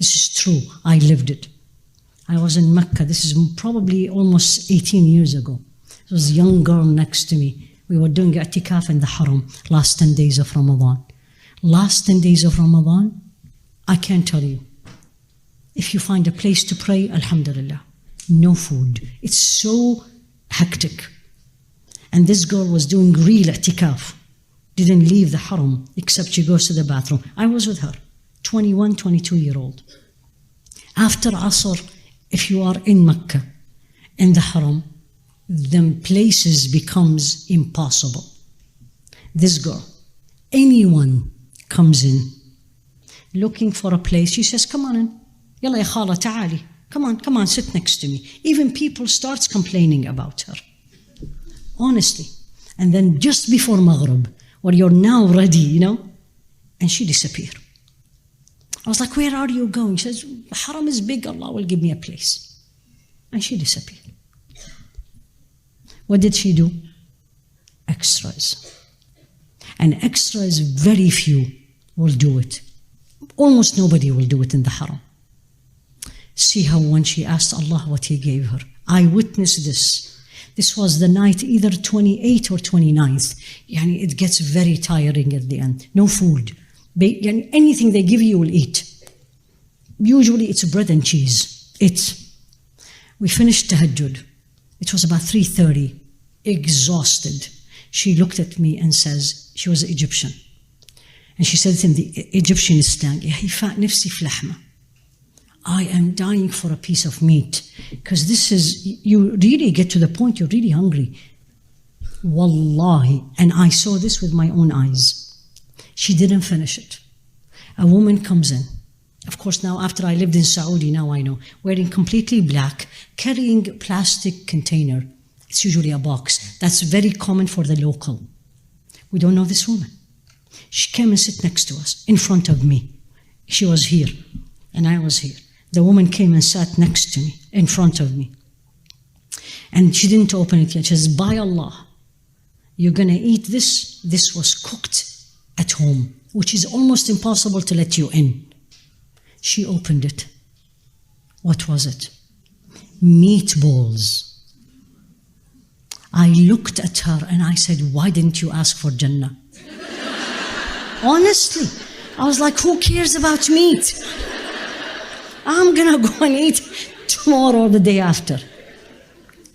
This is true. I lived it. I was in Mecca. This is probably almost 18 years ago. There was a young girl next to me. We were doing i'tikaf in the Haram, last 10 days of Ramadan. Last 10 days of Ramadan, I can't tell you. If you find a place to pray, alhamdulillah. No food. It's so hectic. And this girl was doing real i'tikaf. Didn't leave the Haram, except she goes to the bathroom. I was with her, 21, 22-year-old. After Asr, if you are in Mecca, in the Haram, then places becomes impossible. This girl, anyone comes in looking for a place, she says, come on in. Yalla ya khala ta'ali. Come on, sit next to me. Even people starts complaining about her. Honestly. And then just before Maghrib, where you're now ready, and she disappeared. I was like, where are you going? She says, Haram is big, Allah will give me a place. And she disappeared. What did she do? Extras. And extras, very few will do it. Almost nobody will do it in the Haram. See how when she asked Allah what He gave her. I witnessed this. This was the night either 28th or 29th. It gets very tiring at the end. No food. Anything they give you will eat. Usually it's bread and cheese. We finished tahajjud. It was about 3:30. Exhausted. She looked at me and says, she was Egyptian. And she said in the Egyptian slang, "Ya hifa nafsi fi lahma." I am dying for a piece of meat. Because this is, you really get to the point you're really hungry. Wallahi. And I saw this with my own eyes. She didn't finish it. A woman comes in. Of course, now after I lived in Saudi, now I know. Wearing completely black, carrying a plastic container. It's usually a box. That's very common for the local. We don't know this woman. She came and sat next to us, in front of me. She was here, and I was here. The woman came and sat next to me, in front of me. And she didn't open it yet. She says, by Allah, you're going to eat this. This was cooked at home, which is almost impossible to let you in. She opened it. What was it? Meatballs. I looked at her and I said, why didn't you ask for Jannah? Honestly, I was like, who cares about meat? I'm going to go and eat tomorrow or the day after.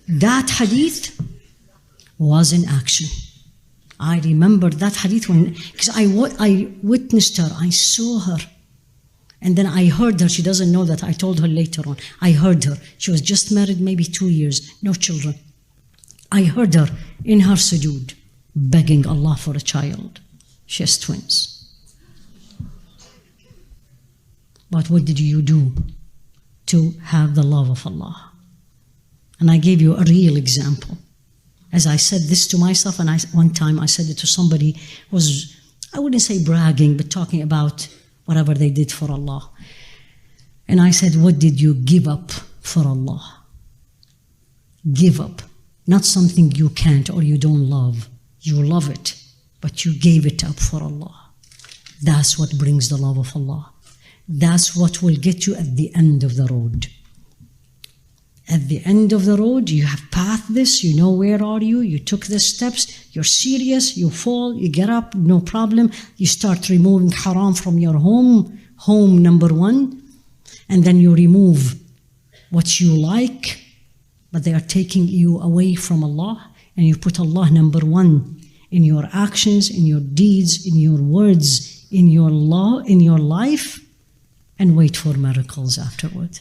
That hadith was in action. I remember that hadith because I witnessed her, I saw her. And then I heard her, she doesn't know that, I told her later on. I heard her, she was just married maybe 2 years, no children. I heard her in her sujood, begging Allah for a child. She has twins. But what did you do to have the love of Allah? And I gave you a real example. As I said this to myself, and one time I said it to somebody who was, I wouldn't say bragging, but talking about whatever they did for Allah. And I said, what did you give up for Allah? Give up. Not something you can't or you don't love. You love it, but you gave it up for Allah. That's what brings the love of Allah. That's what will get you at the end of the road. At the end of the road, you have passed this, you know where are you, you took the steps, you're serious, you fall, you get up, no problem. You start removing haram from your home number one, and then you remove what you like, but they are taking you away from Allah, and you put Allah number one in your actions, in your deeds, in your words, in your law, in your life, and wait for miracles afterward.